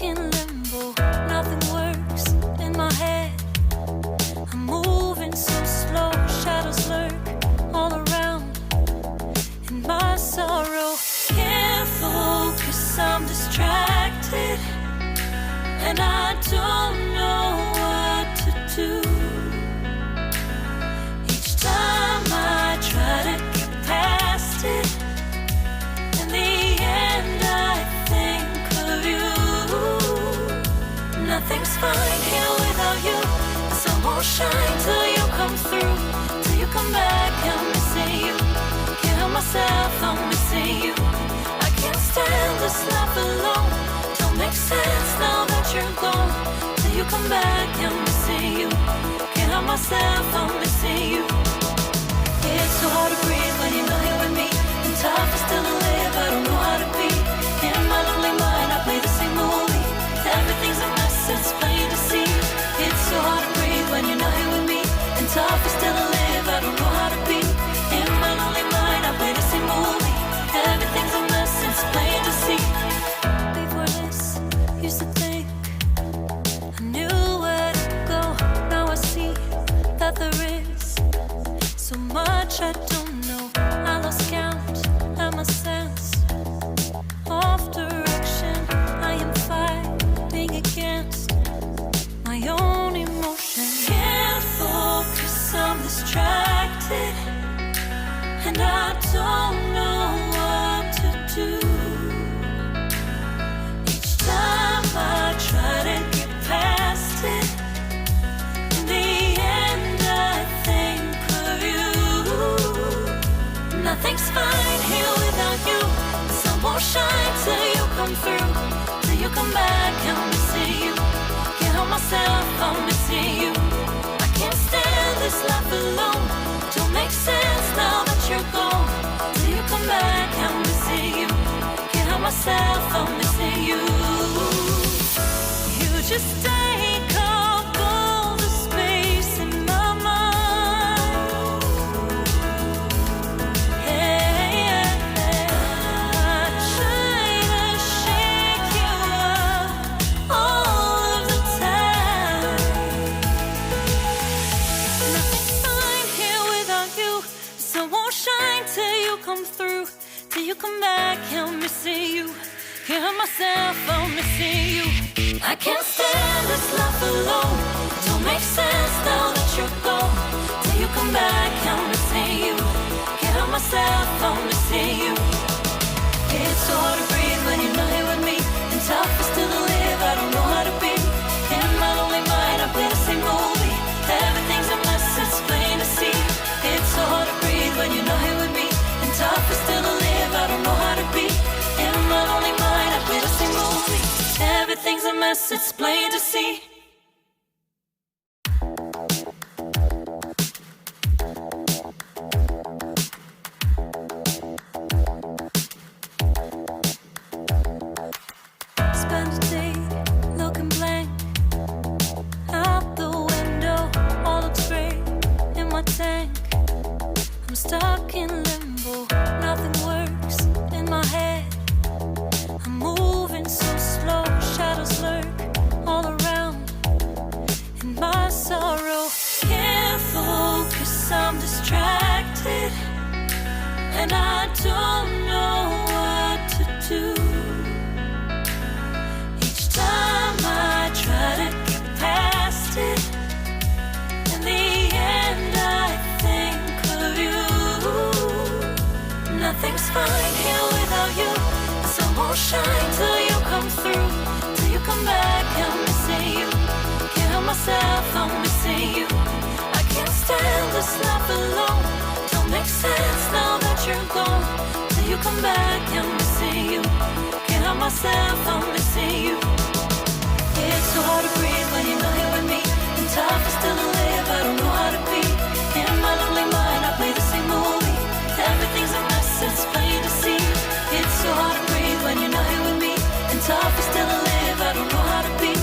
in limbo, nothing works in my head. I'm moving so slow, shadows lurk all around. In my sorrow, can't focus, I'm distracted, and I don't know what to do. Each time I try to get past it, in the end I think of you. Nothing's fine here without you. The sun won't shine till you come through. Till you come back, I'm missing you. Can't help myself, I'm missing you. I can't stand this life alone. Don't make sense now that you're gone. Till you come back, I'm missing you. Can't help myself, I'm missing you. It's so hard to breathe when you're not here with me. And tough is still to live, I don't know how to be. In my lonely mind, I play the same movie. Everything's a mess, it's plain to see. It's so hard to breathe when you're not here with me. And tough is still to live, I don't know how to be. In my lonely mind, I play the same movie. Everything's a mess, it's plain to see. Before this, used to think I knew where to go. Now I see that there is so much I don't know. I lost count and my sense of direction. I am fighting against my own emotion. Can't focus, I'm distracted, and I don't know what to do. Each time I try to get past it, in the end I think of you. Nothing's fine here without you. The sun won't shine till you come through. Till you come back, I'm missing you. Can't help myself, I'm missing you. I can't stand this life alone. Don't make sense now that you're gone. Till you come back, I'm missing you. Can't help myself, I'm missing you. You just take up all the space in my mind. Hey, I try to shake you up all of the time. Nothing's fine here without you. The sun won't shine till you come through. Till you come back, I'm missing you. Can't help myself, I'm missing you. I can't stand this life alone. Don't make sense now that you're gone. Till you come back, I'm missing you. Can't help myself, I'm missing you. It's so hard to breathe when you're not here with me. And tough is still to live, I don't know how to be. In my lonely mind, I play the same movie. Everything's a mess, it's plain to see. It's so hard to breathe when you're not here with me. And tough is still to live, I don't know how to be. In my lonely mind, I play the same movie. Everything's a mess, it's plain to see. Spend a day looking blank out the window. All looks great in my tank. I'm stuck in limbo, nothing works in my head. I'm moving so slow, shadows lurk all around. In my sorrow, can't focus, I'm distracted, and I don't know what to do. Each time I try to get past it, in the end I think of you. Nothing's fine here without you. The sun won't shine till you come through. Till you come back, I'm missing you. Can't help myself, I'm missing you. I can't stand this life alone. Don't make sense now that you're gone. Till you come back, I'm missing you. Can't help myself, I'm missing you. It's so hard to breathe when you're not here with me. And tough is still to live, I don't know how to be. In my lonely mind, I play the same movie. Everything's a mess, it's plain to see. It's so hard to breathe when you're not here with me. And tough is still to live, I don't know how to be.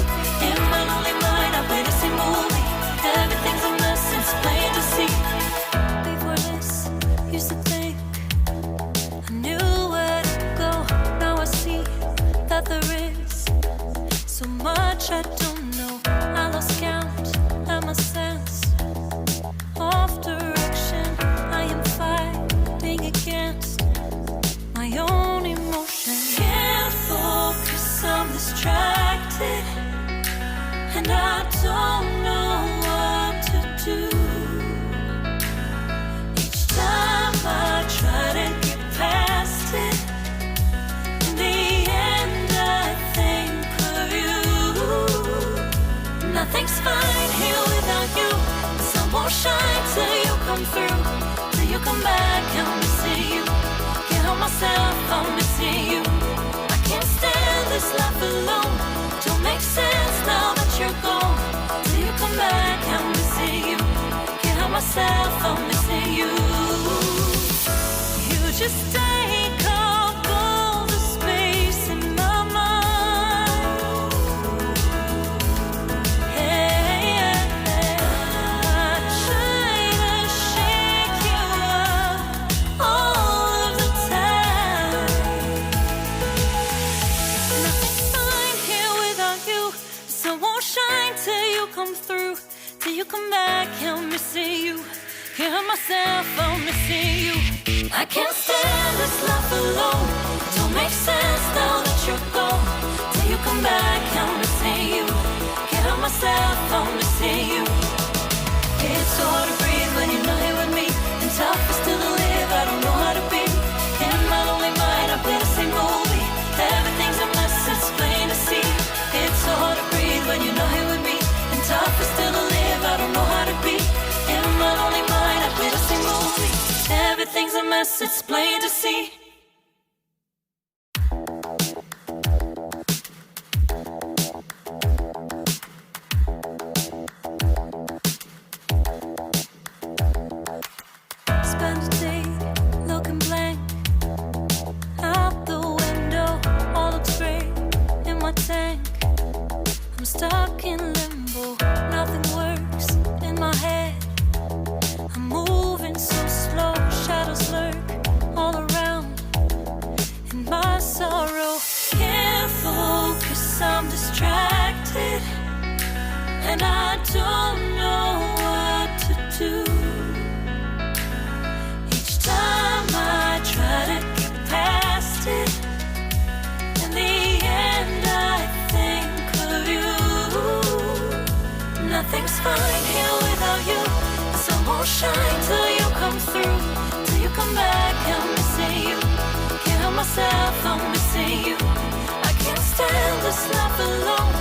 In my lonely mind, I play the same movie. Everything's a mess, it's plain to see. Before this, used to think I knew where to go. Now I see that there is so myself, I'm missing you. I can't stand this life alone. Don't make sense now that you're gone. Till you come back, I'm missing you. Can't help myself, I'm missing you. You just take up all the space in my mind. Hey, I try to shake you up all of the time. Nothing's fine here without you. The sun won't shine till you come through. Till you come back, I'm missing you. Can't help myself, I'm missing you. I can't stand this life alone. Don't make sense now that you're gone. Till you come back, I'm missing you. Can't help myself, I'm missing you. It's so hard to breathe when you're not here with me. And tough is still to live, I don't know how to be. In my lonely mind, I play the same movie. Everything's a mess, it's plain to see. It's so hard to breathe when you're not here with me. And tough is still to live, I don't know how to be. In my lonely mind, I play the same movie. Everything's a mess, it's plain to see. Spend a day looking blank out the window, all looks great in my tank. I'm stuck in limbo, nothing works in my head. I'm moving so slow, shadows lurk all around. In my sorrow, can't focus, I'm distracted. And I don't know what to do. Each time I try to get past it, in the end I think of you. Nothing's fine here without you. The sun won't shine till you come through. Till you come back, I'm missing you. Can't help myself, I'm missing you. I can't stand this life alone.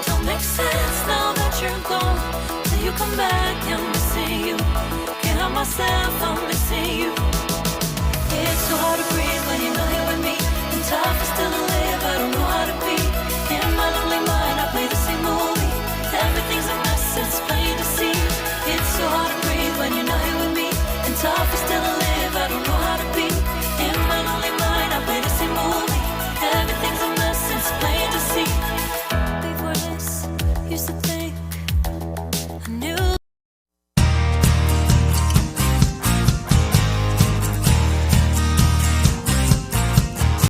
Don't make sense now that you're gone. Till you come back, I'm missing you. Can't help myself, I'm missing you. It's so hard to breathe